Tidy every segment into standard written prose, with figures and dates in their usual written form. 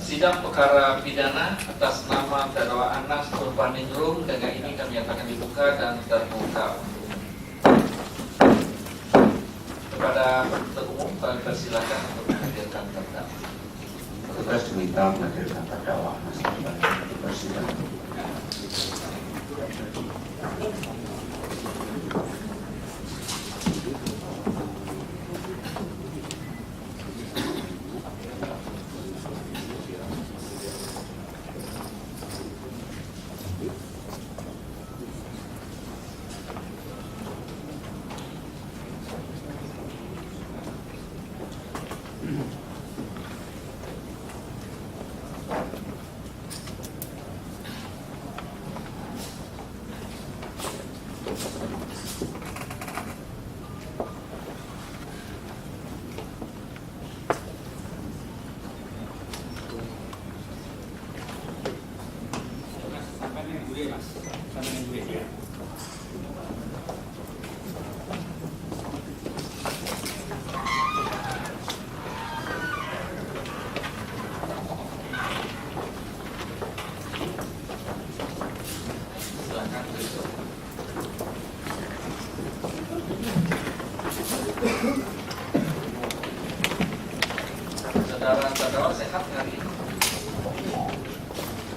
Sidang perkara pidana atas nama terdakwa Anas Urbaningrum dengan ini kami akan dibuka dan terbuka. Kepada penuntut umum kami persilakan untuk menghadirkan terdakwa. Petugas diminta menghadirkan terdakwa Anas Urbaningrum di persidangan. Saudara terdakwa sehat hari ini?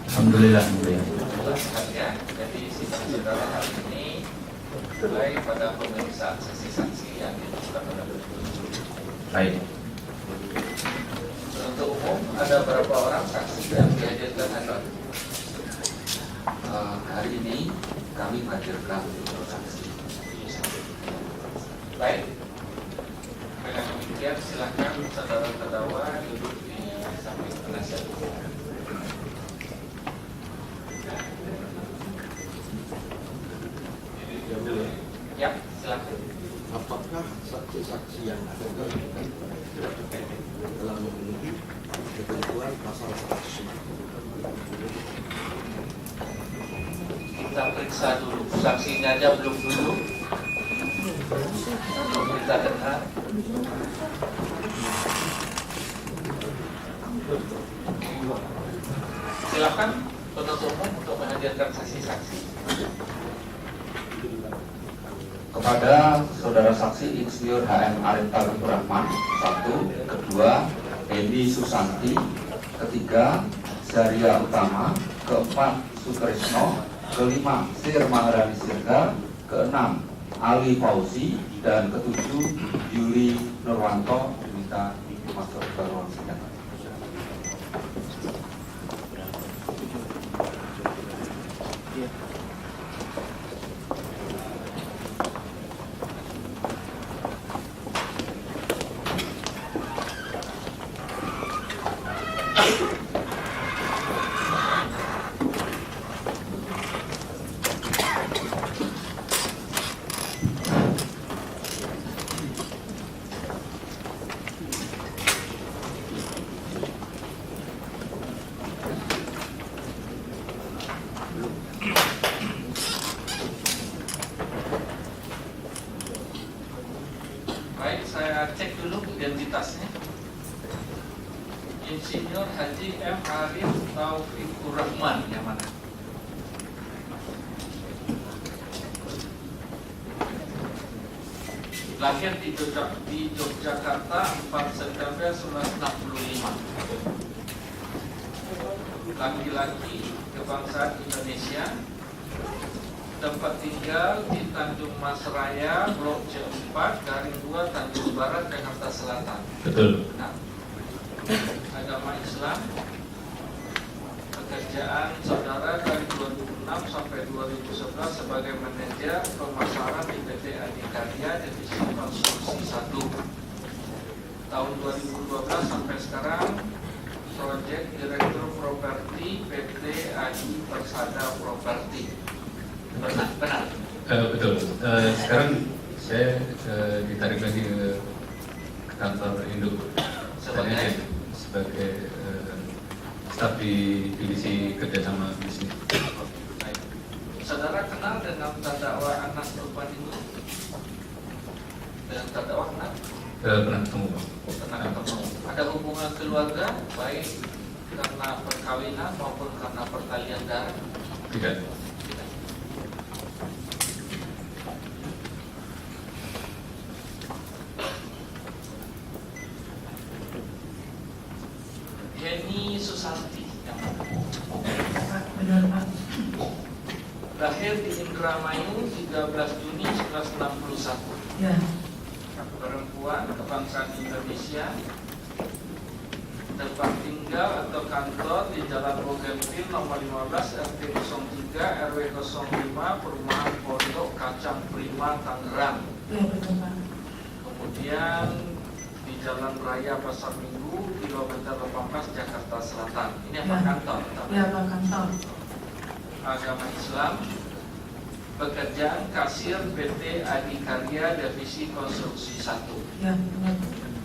Alhamdulillah. Sehat ya. Jadi sidang saudara hari ini mulai pada pemeriksaan saksi-saksi yang dilakukan oleh Baik. Untuk umum ada berapa orang saksi yang dihadirkan hari ini? Hari ini kami menghadirkan saksi. Baik. Dengan demikian silakan saudara terdakwa duduk di samping penasihat hukum. Ya, silakan. Apakah saksi-saksi yang ada telah memenuhi ketentuan pasal 100? Kita periksa dulu. Saksinya aja belum dulu. Kita dengar. Silakan penuntut umum untuk menghadirkan saksi-saksi. Kepada saudara saksi Insinyur HM Arifta Rahman, 1, kedua Eni Susanti, ketiga Zaria Utama, keempat Sutrisno, kelima Sir Maharani Sirga, keenam Ali Fauzi, dan ketujuh Yuli Nurwanto diminta masuk ke ruang sidang. Baik, saya cek dulu identitasnya. Insinyur Haji M. Arif Taufikur Rahman, yang mana? Lahir di Yogyakarta 4 September 1965. Laki-laki, kebangsaan Indonesia. Tempat tinggal di Tanjung Mas Raya, Blok C4, Garing 2, Tanjung Barat, Jakarta Selatan. Betul. Nah, agama Islam. Pekerjaan saudara dari 2006 sampai 2011 sebagai manajer pemasaran di PT Adikarya Divisi Konstruksi 1. Tahun 2012 sampai sekarang Proyek Direktur Properti PT Adi Persada Properti. Benar. Betul. Sekarang saya ditarik lagi ke kantor induk sebagai staf di divisi kerjasama bisnis. Saudara kenal dengan terdakwa Anas Urbaningrum? Dengan terdakwa kenal? Pernah ketemu, Pak. Pernah ketemu. Ada hubungan keluarga baik karena perkawinan maupun karena pertalian darah? Tidak. Tidak. Heni Susanti yang Benar Pak. lahir di Indramayu 13 Juni 1961. Ya. Perempuan, kebangsaan Indonesia, tempat tinggal atau kantor di Jalan Bougainville nomor 15 RT 03 RW 05 Perumahan Pondok Kacang Prima Tangerang. Ya betul Pak. Kemudian di Jalan Raya Pasar Minggu kilometer 18 Jakarta Selatan. Ini apa Ya. kantor? Ya Pak, kantor. Agama Islam. Pekerjaan kasir PT Adikarya Divisi Konstruksi 1. Ya benar.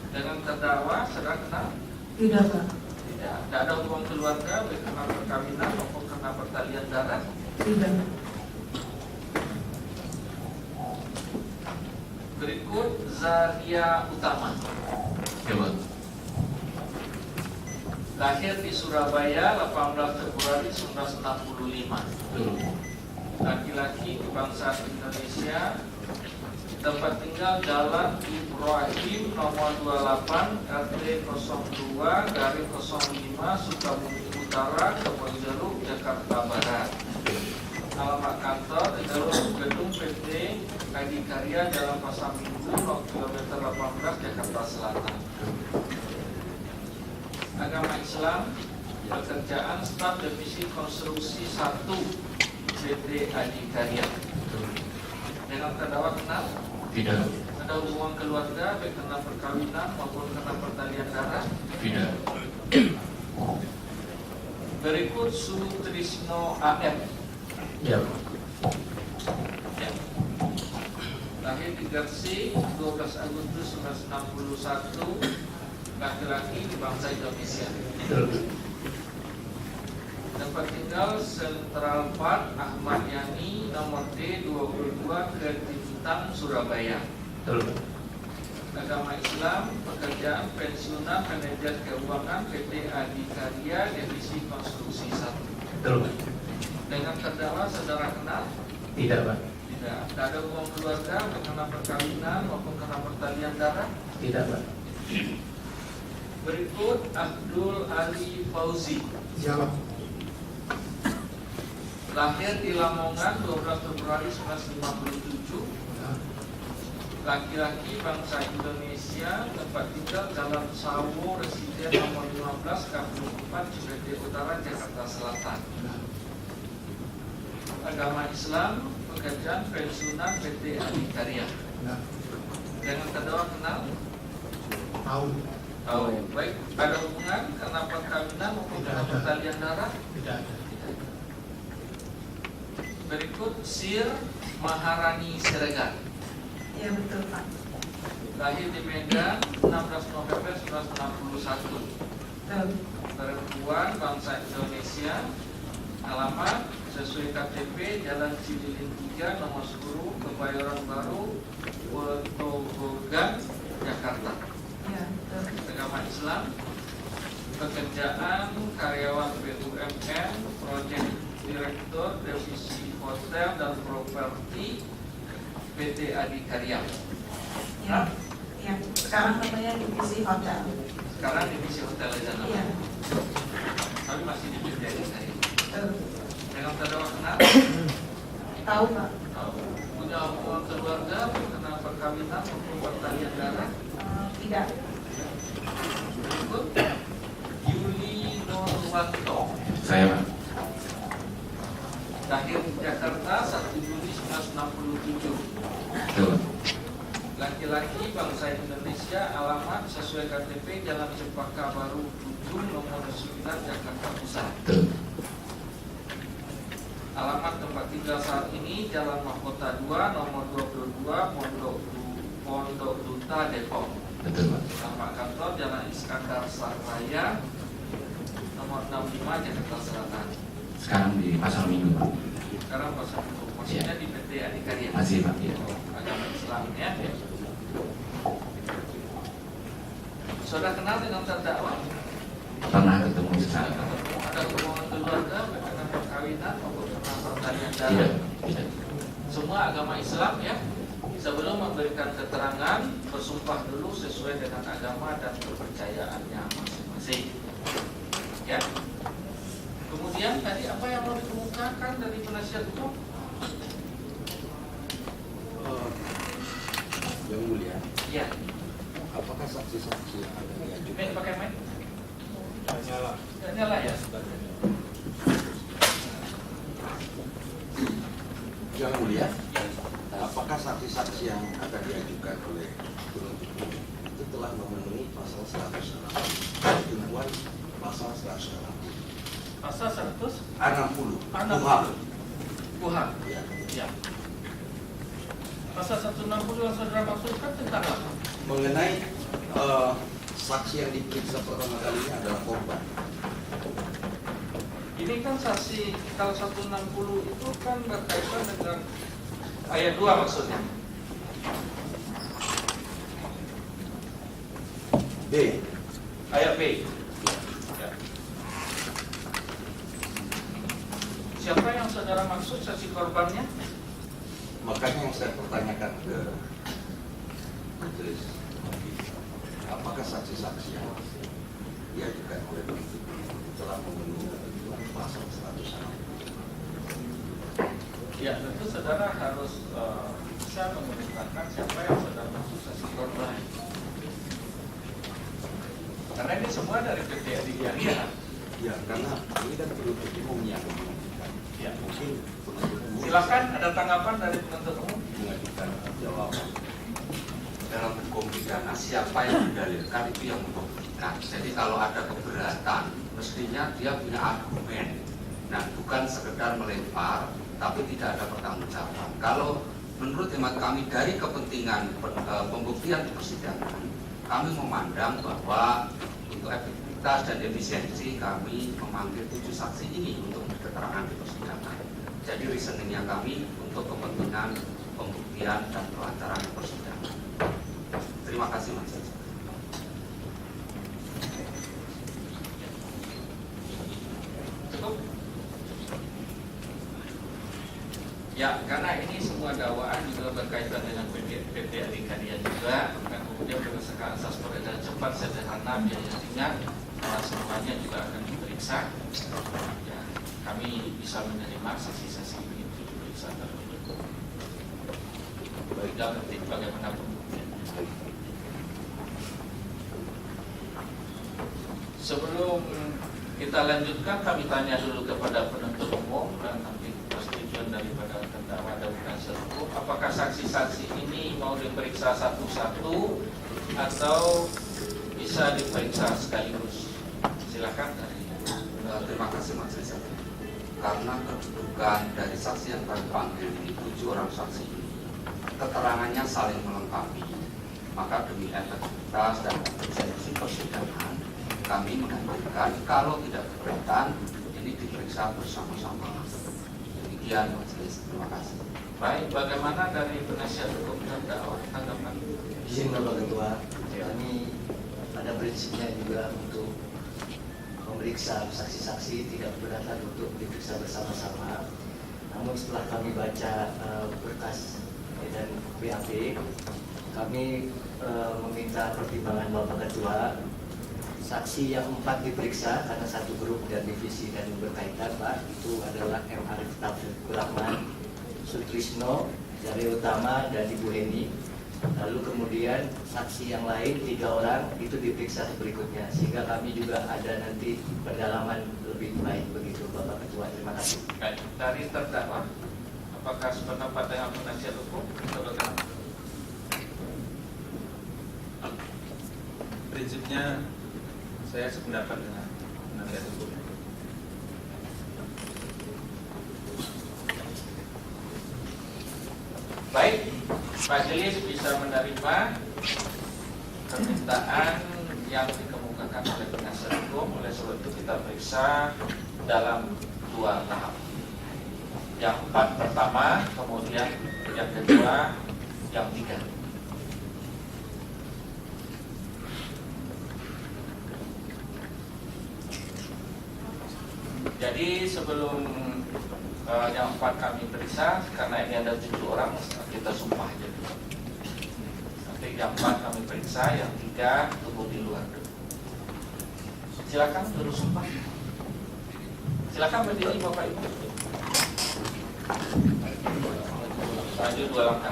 Dengan terdakwa saudara kenal? Tidak Pak. Tidak. Tidak ada hubungan keluarga baik karena perkawinan maupun karena pertalian darah. Tidak. Berikut Zaria Utama. Ya, Pak. Lahir di Surabaya 18 Februari 1965. Betul. Laki-laki kebangsaan Indonesia. Tempat tinggal Jalan Ibrahim nomor 28 RT 02 garing 05 Sukabumi Utara Kebonjeruk Jakarta Barat. Alamat kantor di dalam gedung PT Adikarya Jalan Pasar Minggu kilometer 18 Jakarta Selatan. Agama Islam. Pekerjaan staf divisi konstruksi 1 PT Adikarya. Dengan terdakwa kenal? Tidak. Ada hubungan keluarga baik karena perkawinan maupun karena pertalian darah? Tidak. Berikut Sutrisno AM. Ya. Ya. Lahir di Gresik 12 Agustus 1961. Laki-laki di bangsa Indonesia. Betul. Tempat tinggal Central Park Ahmad Yani nomor D22 Ketintang Surabaya. Betul. Agama Islam. Pekerjaan pensiunan manajer keuangan PT Adikarya Divisi Konstruksi 1. Betul. Dengan terdakwa saudara kenal? Tidak, Pak. Tidak. Tidak ada hubungan keluarga karena perkawinan maupun karena pertalian darah? Tidak, Pak. Berikut Abdul Ali Fauzi. Ya Pak. Lahir di Lamongan 12 Februari 1957. Laki-laki bangsa Indonesia. Tempat tinggal Jalan Sawo Residen nomor 15 Kampung 4 Cibete Utara Jakarta Selatan. Agama Islam. Pekerjaan pensiunan PT Adikarya. Dengan terdakwa kenal? Tahu. Tahu. Baik. Ada hubungan karena perkawinan maupun karena pertalian darah? Tidak ada. Berikut Sir Maharani Siregar. Ya betul Pak. Lahir di Medan 16 November 1961. Betul. Perempuan bangsa Indonesia. Alamat sesuai KTP Jalan Cililin 3 nomor 10 Kebayoran Baru Wetogogan Jakarta. Ya betul. Agama Islam. Pekerjaan karyawan BUMN, proyek direktur divisi hotel dan properti PT Adikarya. Ya. Ya. Sekarang namanya divisi hotel. Sekarang divisi hotel aja Iya. namanya. Tapi masih di PT Adikarya. Betul. Dengan terdakwa kenal? Tahu Pak. Tahu. Punya hubungan keluarga karena perkawinan maupun pertalian darah? Tidak. Berikut Yuli Nurwanto. Saya, Pak. Lahir di Jakarta 1 Juli 1967. Betul. Laki-laki bangsa Indonesia. Alamat sesuai KTP Jalan Cempaka Baru 7 nomor 9 Jakarta Pusat. Betul. Alamat tempat tinggal saat ini Jalan Mahkota 2 nomor 22 Pondok Duta Depok. Betul, Pak. Alamat kantor Jalan Iskandar Saraya nomor 65 Jakarta Selatan. Sekarang di Pasar Minggu, Pak. Sekarang pasal itu maksudnya di PT Adikarya. Masih, Pak. Ya. Agama Islam ya. Saudara kenal dengan terdakwa? Pernah ketemu sekali. Ada hubungan keluarga, dengan perkawinan maupun dengan pertanian Tidak, darah. tidak. Semua agama Islam ya. Sebelum memberikan keterangan, bersumpah dulu sesuai dengan agama dan kepercayaannya masing-masing. Ya. Kemudian tadi apa yang mau dikemukakan dari penasihat hukum? Yang mulia, Ya. apakah saksi-saksi yang ada diajukan? Pakai mic? Nyala. Nggak nyala ya? Yang mulia, apakah saksi-saksi yang akan diajukan oleh penuntut umum itu telah memenuhi pasal 100 ketentuan pasal 160 Pasal 160 KUHP. KUHP. Ya. Ya. Pasal 160 yang saudara maksudkan tentang apa? Mengenai saksi yang diperiksa pertama kalinya adalah korban. Ini kan saksi kalau 160 itu kan berkaitan dengan ayat 2 maksudnya. B. Ayat B. Ya. Siapa yang saudara maksud saksi korbannya? Makanya yang saya pertanyakan ke majelis, apakah saksi-saksi yang diajukan oleh penuntut umum telah memenuhi ketentuan pasal 160? Ya, tentu saudara harus bisa menentukan siapa yang saudara maksud saksi korban. Karena ini semua dari PT Adikarya. Ya, karena ini kan penuntut umum yang Ya. mungkin penuntut umum Silakan ada tanggapan dari penuntut umum. mengajukan jawaban. Dalam hukum pidana siapa yang mendalilkan itu yang membuktikan. Jadi kalau ada keberatan, mestinya dia punya argumen. Nah, bukan sekedar melempar, tapi tidak ada pertanggungjawaban. Kalau menurut hemat kami dari kepentingan pembuktian di persidangan, kami memandang bahwa untuk efektivitas dan efisiensi kami memanggil 7 saksi ini untuk keterangan di persidangan. Jadi reasoningnya kami untuk kepentingan pembuktian dan kelancaran persidangan. Terima kasih Mas. Cukup? Ya, karena ini semua dakwaan juga berkaitan dengan PT Adikarya juga, dan kemudian berdasarkan asas peredaran cepat, sederhana, biaya ringan, semuanya juga akan diperiksa. Ya, kami bisa menerima saksi-saksi ini untuk diperiksa terlebih dahulu. Baik, dan nanti bagaimana pembuktian. Sebelum kita lanjutkan, kami tanya dulu kepada penuntut umum dan nanti persetujuan daripada terdakwa dan penasihat hukum. Apakah saksi-saksi ini mau diperiksa satu-satu atau bisa diperiksa sekaligus? Silakan dari. Terima kasih Majelis Hakim. Karena kedudukan dari saksi yang kami panggil ini 7 orang saksi ini, keterangannya saling melengkapi, maka demi efektivitas dan efisiensi persidangan, kami menganjurkan kalau tidak keberatan ini diperiksa bersama-sama. Demikian Majelis, terima kasih. Baik, bagaimana dari penasihat hukum terdakwa tanggapan? Izin Bapak Ketua, kami pada prinsipnya juga untuk memeriksa saksi-saksi tidak keberatan untuk diperiksa bersama-sama. Namun setelah kami baca berkas dan BAP, kami meminta pertimbangan Bapak Ketua. Saksi yang 4 diperiksa karena satu grup dan divisi dan berkaitan, Pak, itu adalah M. Arif Taufikur Rahman, Sutrisno, Jari Utama, dan Ibu Heni. Lalu kemudian saksi yang lain 3 orang itu diperiksa berikutnya, sehingga kami juga ada nanti pendalaman lebih baik begitu, Bapak Ketua. Terima kasih. Baik, dari terdakwa, apakah sependapat dengan penasihat hukum? Bagaimana? Prinsipnya saya sependapat dengan penasihat hukum. Baik, majelis bisa menerima permintaan yang dikemukakan oleh penasihat hukum. Oleh sebab itu kita periksa dalam 2 tahap. Yang 4 pertama, kemudian yang kedua, yang 3. Jadi sebelum yang 4 kami periksa, karena ini ada 7 orang, kita sumpah aja dulu. Nanti yang 4 kami periksa, yang 3 tunggu di luar dulu. Silakan terus sumpah. Silakan berdiri Bapak Ibu. Maju 2 langkah.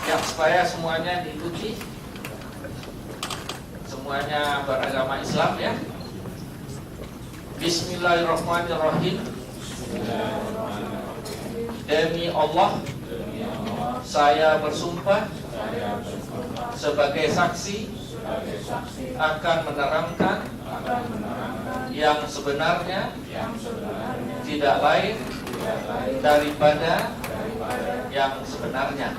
Ya, supaya semuanya diikuti. Semuanya beragama Islam ya. Bismillahirrahmanirrahim. Demi Allah, saya bersumpah sebagai saksi akan menerangkan yang sebenarnya tidak lain daripada yang sebenarnya.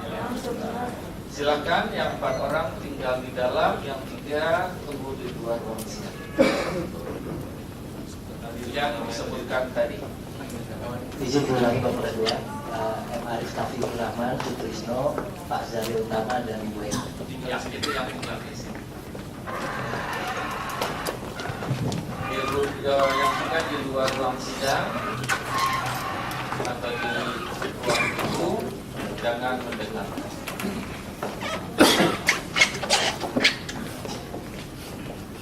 Silakan yang 4 orang tinggal di dalam, yang 3 tunggu di luar ruang sidang. Yang disebutkan tadi. Izin diulangi Bapak Ketua, M. Arif Tafiur Rahman, Sutrisno, Pak Zahir Utama, dan Ibu Eka. Yang itu yang tinggal di sini. Yang juga di luar ruang sidang atau di ruang tunggu jangan mendengar.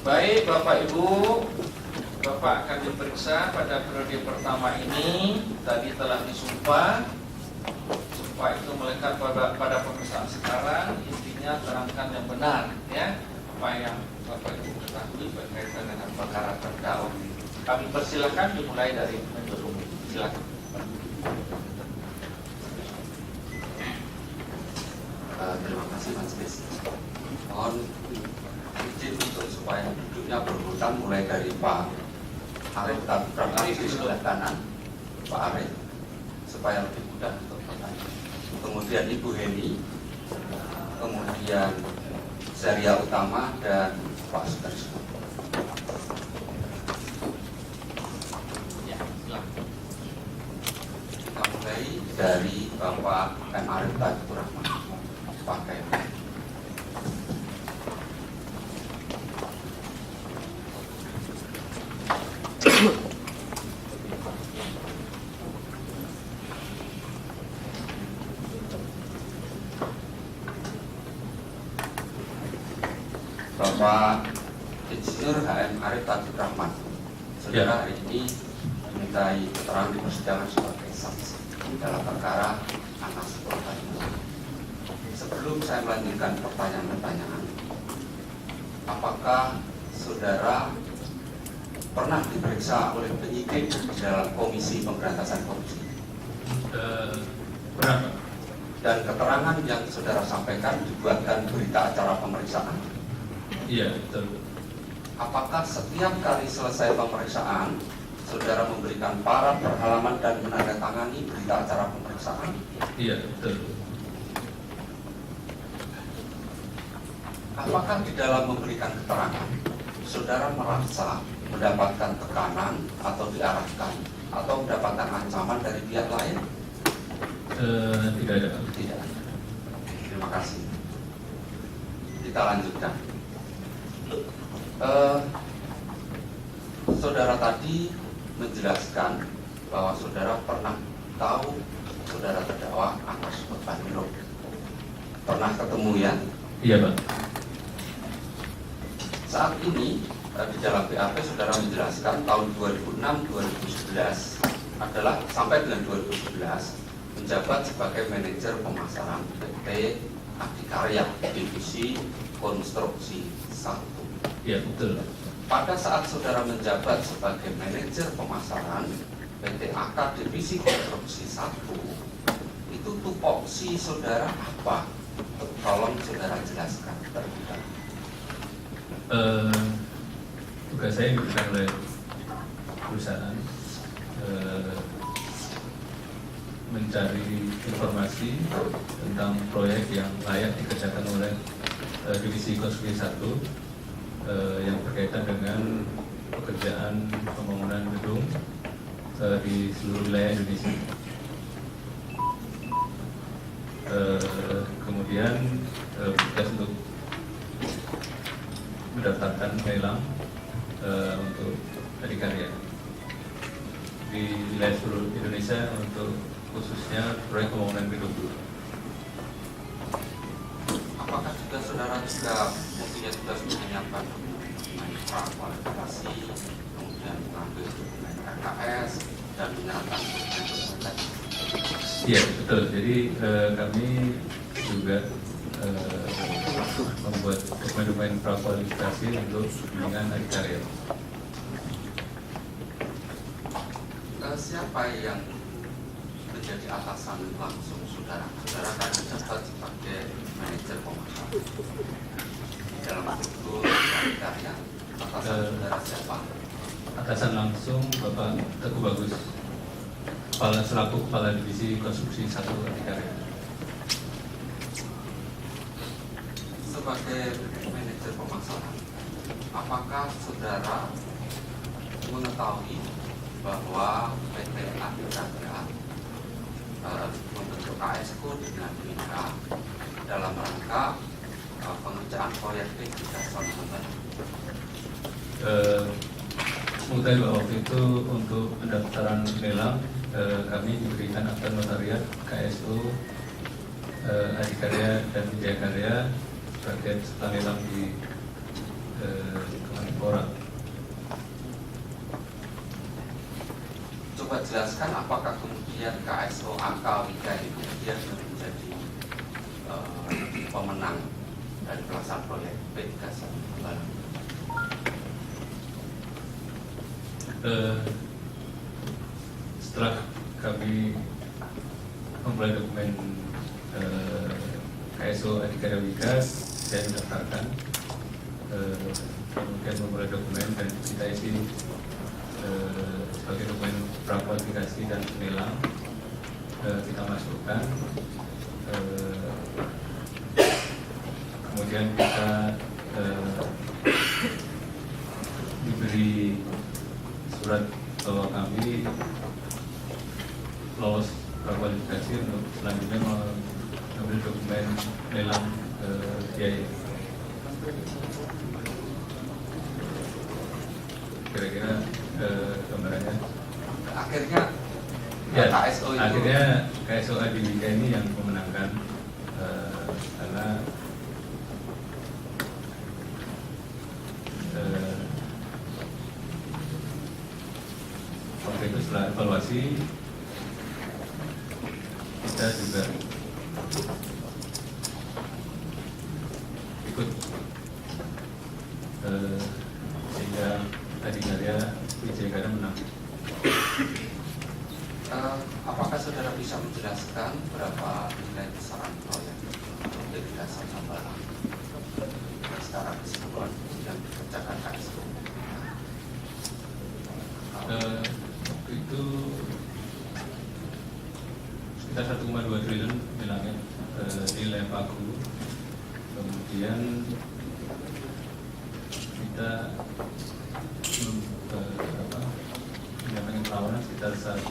Baik Bapak Ibu, Bapak akan diperiksa pada periode pertama ini. Tadi telah disumpah. Sumpah itu melekat pada pemeriksaan sekarang. Intinya terangkan yang benar ya, apa yang Bapak Ibu ketahui berkaitan dengan perkara terdakwa. Kami persilakan dimulai dari penjuru. Silakan. Terima kasih Majelis. Mohon izin untuk supaya duduknya berurutan mulai dari Pak Arif Tafiur di sebelah kanan, Pak Arif, supaya lebih mudah untuk bertanya. Kemudian Ibu Heni, kemudian Zaria Utama dan Pak Sutrisno. Ya, silakan. Kita mulai dari Bapak M. Arif Tafiur Rahman. Pakai. Bapak Insinyur HM Arif Tafiur Rahman, saudara hari ini dimintai keterangan di persidangan sebagai saksi dalam perkara Anas Urbaningrum. Sebelum saya melanjutkan pertanyaan-pertanyaan, apakah saudara pernah diperiksa oleh penyidik di dalam Komisi Pemberantasan Korupsi? Pernah Pak? Dan keterangan yang saudara sampaikan dibuatkan berita acara pemeriksaan. Iya, betul. Apakah setiap kali selesai pemeriksaan, saudara memberikan parat berhalaman dan menandatangani berita acara pemeriksaan? Iya, betul. Apakah di dalam memberikan keterangan, saudara merasa mendapatkan tekanan atau diarahkan atau mendapatkan ancaman dari pihak lain? Tidak ada Pak. Tidak. Terima kasih. Kita lanjutkan. Saudara tadi menjelaskan bahwa saudara pernah tahu saudara terdakwa Anas Urbaningrum. Pernah ketemu ya? Iya Pak. Saat ini di dalam BAP saudara menjelaskan tahun 2006-2011 adalah sampai dengan 2011 menjabat sebagai manajer pemasaran PT Adikarya Divisi Konstruksi 1. Iya, betul. Pada saat saudara menjabat sebagai manajer pemasaran PT AK Divisi Konstruksi 1, itu tupoksi saudara apa? Tolong saudara jelaskan terlebih dahulu. Tugas saya diberikan oleh perusahaan mencari informasi tentang proyek yang layak dikerjakan oleh Divisi Konstruksi 1 yang berkaitan dengan pekerjaan pembangunan gedung di seluruh wilayah Indonesia. Kemudian tugas untuk mendaftarkan lelang untuk adikarya di wilayah seluruh Indonesia untuk khususnya proyek pembangunan gedung. Apakah juga saudara juga mempunyai tugas menyiapkan dokumen prakualifikasi, kemudian mengambil dokumen RKS dan menyerahkan dokumen tadi? Iya betul. Jadi kami juga membuat dokumen prakualifikasi untuk bimbingan adikarya. Siapa yang menjadi atasan langsung saudara? Saudara kan menjabat sebagai manajer pemasaran dalam struktur adikarya. Atasan saudara siapa? Atasan langsung Bapak Teguh Bagus, selaku Kepala Divisi Konstruksi 1 Adikarya. Sebagai manajer pemasaran, apakah saudara mengetahui bahwa PT Adikarya membentuk KSKO dengan Wika dalam rangka pengerjaan proyek irigasi Banten? Mengetahui bahwa waktu itu untuk pendaftaran lelang kami diberikan akta notariat KSO Adikarya dan Wijayakarya sebagai peserta lelang di Kemenpora. Coba jelaskan apakah kemudian KSO AK Wika ini kemudian menjadi pemenang dari pelaksanaan proyek irigasi Banten? Setelah kami memulai dokumen KSO Adikarya Wika, saya mendaftarkan, kemudian memulai dokumen dan kita isi sebagai dokumen prakualifikasi dan lelang, kita masukkan, kemudian kita diberi surat bahwa kami lolos prakualifikasi untuk selanjutnya mengambil dokumen lelang biaya. Kira-kira gambarannya. Akhirnya Ya, KSO itu akhirnya KSO Adiwika ini yang memenangkan karena waktu itu setelah evaluasi kita juga ikut sehingga Adikarya Wijayakarya menang. Apakah saudara bisa menjelaskan berapa nilai besaran proyek untuk irigasi Sambala secara keseluruhan yang dikerjakan KSO? Waktu itu sekitar 1,2 triliun bilangnya nilai pagu. Kemudian kita menyampaikan perlawanan sekitar 1,07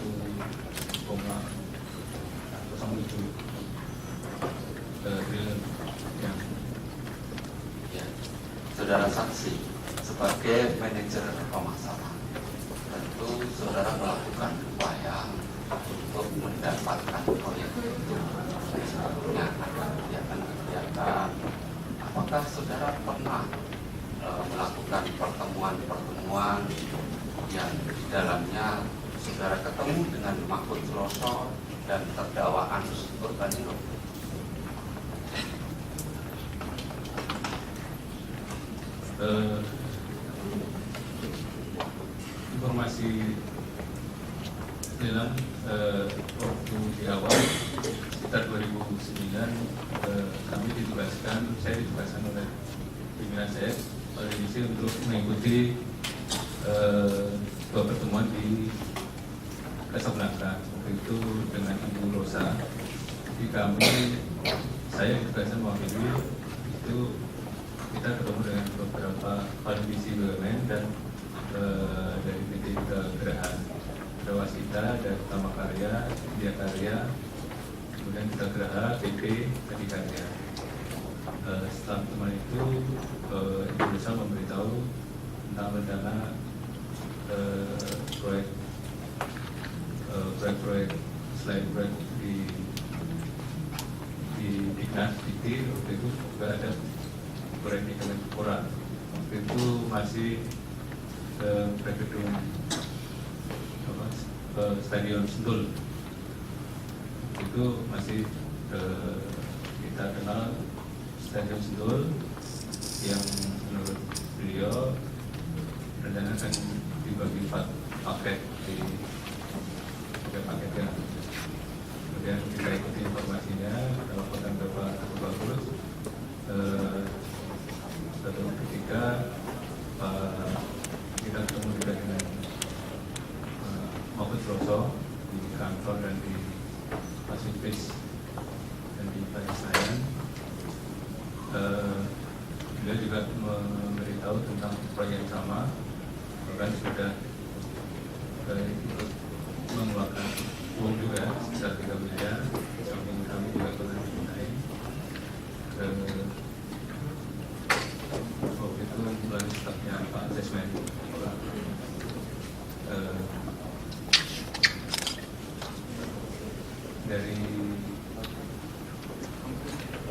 triliun. Ya, saudara saksi sebagai manajer pemasaran, tentu saudara melakukan upaya untuk mendapatkan proyek itu. Sebelumnya ada kegiatan-kegiatan. Apakah saudara pernah melakukan pertemuan-pertemuan yang di dalamnya saudara ketemu dengan Mahfud Suroso dan terdakwa Anus Urbaningrum? Informasi lelang waktu di awal sekitar 2009 kami saya ditugaskan oleh pimpinan saya oleh divisi untuk mengikuti sebuah pertemuan di Casablanca, waktu itu dengan Ibu Rosa. Jadi saya ditugaskan mewakili itu, kita ketemu dengan beberapa kepala divisi BUMN dan dari PT Gerahan, ada Wasita, ada Utama Karya, India Karya, kemudian kita Geraha, PP, Adikarya. Setelah teman itu Ibu Rosa memberitahu tentang rencana proyek selain proyek di Dinas Dikti, waktu itu juga ada proyek di Kemenpora. Waktu itu masih proyek gedung Stadion Sentul. Itu masih kita kenal Stadion Sentul yang menurut beliau rencana akan dibagi 4 paket di paketnya. Kemudian kita ikuti informasinya, melaporkan ke Pak Bagus. Suatu ketika kita ketemu juga dengan Mahfud Roso di kantor dan di Pasifis dan di Palestina. Beliau juga memberitahu tentang proyek yang sama, bahkan sudah mengeluarkan uang juga sekitar 3 miliar. Samping kami juga pernah dimintai waktu itu bulan stafnya Pak Asesmen. Dari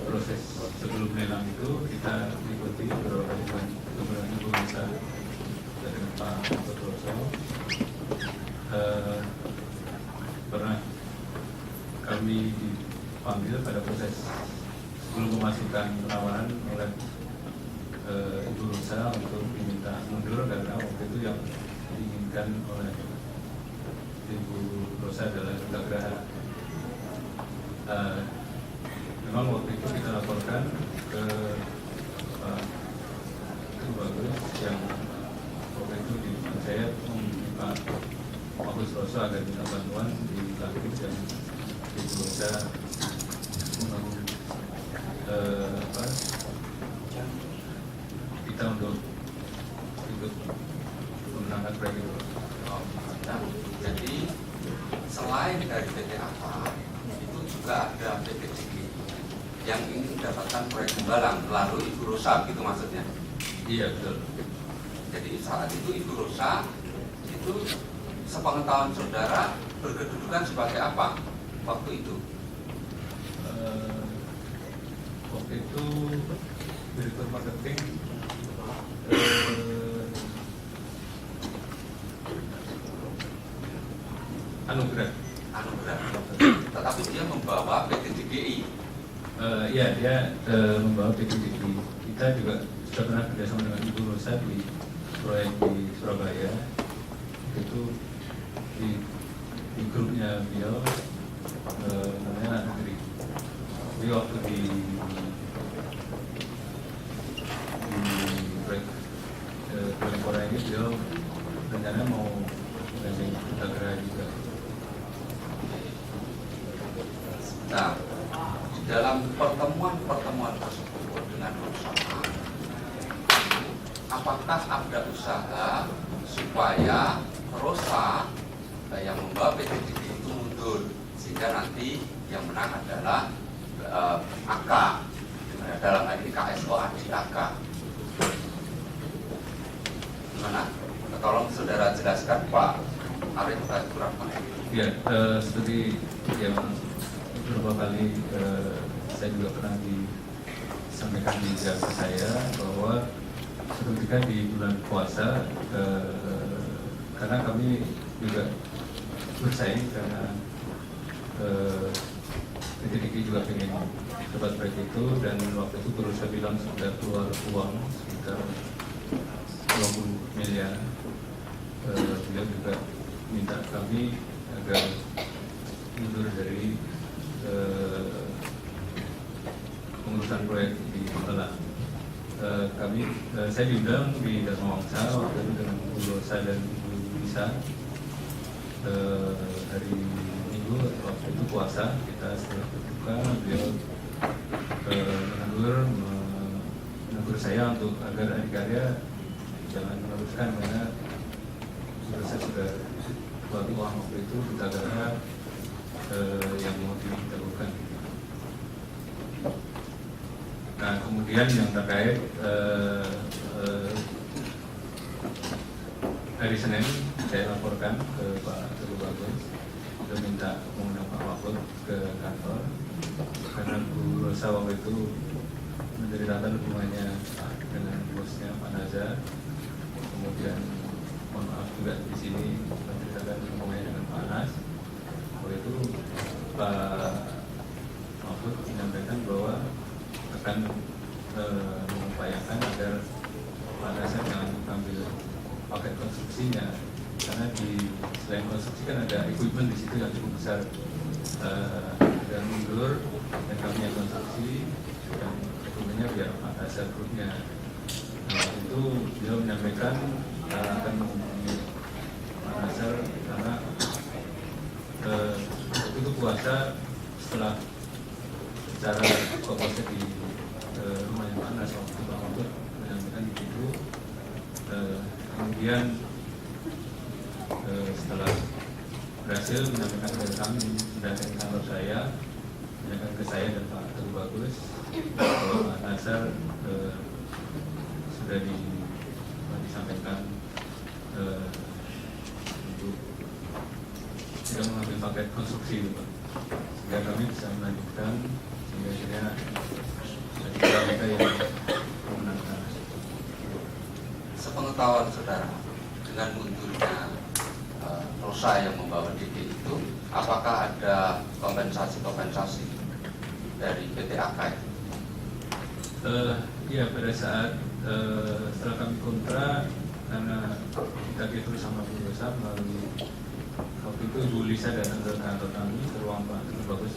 proses sebelum lelang itu kita ikuti beberapa kemudian Ibu Nisa dari Pak Kotroso pernah kami dipanggil pada proses sebelum memasukkan penawaran oleh Ibu Rosa untuk diminta mundur karena waktu itu yang diinginkan oleh Ibu Rosa adalah Duta Geraha. Memang waktu itu kita laporkan ke Pak Bagus yang waktu itu di saya Pak Mahfud Roso agar minta bantuan di Lampung dan bisa membangun kita untuk ikut memenangkan proyek itu. Jadi selain dari PT APA itu juga ada PT DGI yang ingin mendapatkan proyek Tembalang melalui Ibu Rosa, gitu maksudnya. Iya betul. Jadi saat itu Ibu Rosa itu sepengetahuan saudara berkedudukan sebagai apa waktu itu? Waktu itu direktur marketing Anugerah. Tetapi dia membawa PT DGI. Iya, dia membawa PT DGI. Kita juga sudah pernah kerjasama dengan Ibu Rosa di proyek di Surabaya. Itu di grupnya beliau namanya Anak Negeri. Jadi waktu di proyek Kemenpora ini beliau rencananya mau gandeng Duta Geraha juga. Nah, di dalam pertemuan tersebut dengan bersama, apakah ada usaha supaya Rosa yang membawa PT DGI itu mundur sehingga nanti yang menang adalah AK, dalam hal ini KSO Adi AK. Gimana? Tolong saudara jelaskan Pak Arif Rahman. Ya, seperti yang beberapa kali saya juga pernah disampaikan di jasa saya bahwa ketika di bulan puasa karena kami juga bersaing karena PT DGI juga ingin dapat proyek itu dan waktu itu berusaha bilang sudah keluar uang sekitar 20 miliar. Beliau juga minta kami agar mundur dari pengurusan proyek di Malang. Saya diundang di Dharma Wangsa waktu itu dengan Bu Rosa dan Bu Nisa. Hari Minggu waktu itu puasa kita setelah berbuka beliau menegur saya untuk agar Adikarya jangan meneruskan karena saya sudah keluar uang waktu itu Duta Geraha yang mau diteguhkan. Nah kemudian yang terkait hari Senin saya laporkan ke Pak Teguh Bagus untuk minta mengundang Pak Mahfud ke kantor karena Bu Rosa waktu itu menceritakan hubungannya dengan bosnya Pak Nazar, kemudian mohon maaf juga di sini menceritakan hubungannya dengan Pak Anas. Waktu itu Pak Mahfud menyampaikan bahwa akan mengupayakan agar Pak Nazar jangan mengambil paket konstruksinya, karena di selain konstruksi kan ada equipment di situ yang cukup besar, dan mundur dan kami yang konstruksi dan equipmentnya biar Pak Nazar grupnya. Itu dia menyampaikan akan menghubungi Pak Nazar karena itu puasa setelah secara fokusnya di rumahnya Pak Anas waktu Pak Mahfud menyampaikan itu. Kemudian setelah berhasil menyampaikan kepada kami, mendatangi kantor saya, menyampaikan ke saya dan Pak Teguh Bagus bahwa Pak Nazar sudah disampaikan untuk tidak mengambil paket konstruksi itu, Pak, sehingga kami bisa melanjutkan sehingga akhirnya kita yang memenangkan. Sepengetahuan saudara, dengan mundurnya Rosa yang membawa DD itu, apakah ada kompensasi dari PT AKAI? Ya, pada saat setelah kami kontra, karena kita terus sama Bu Rosa melalui waktu itu Bu Lisa datang ke kantor kami ke ruang Pak Teguh Bagus.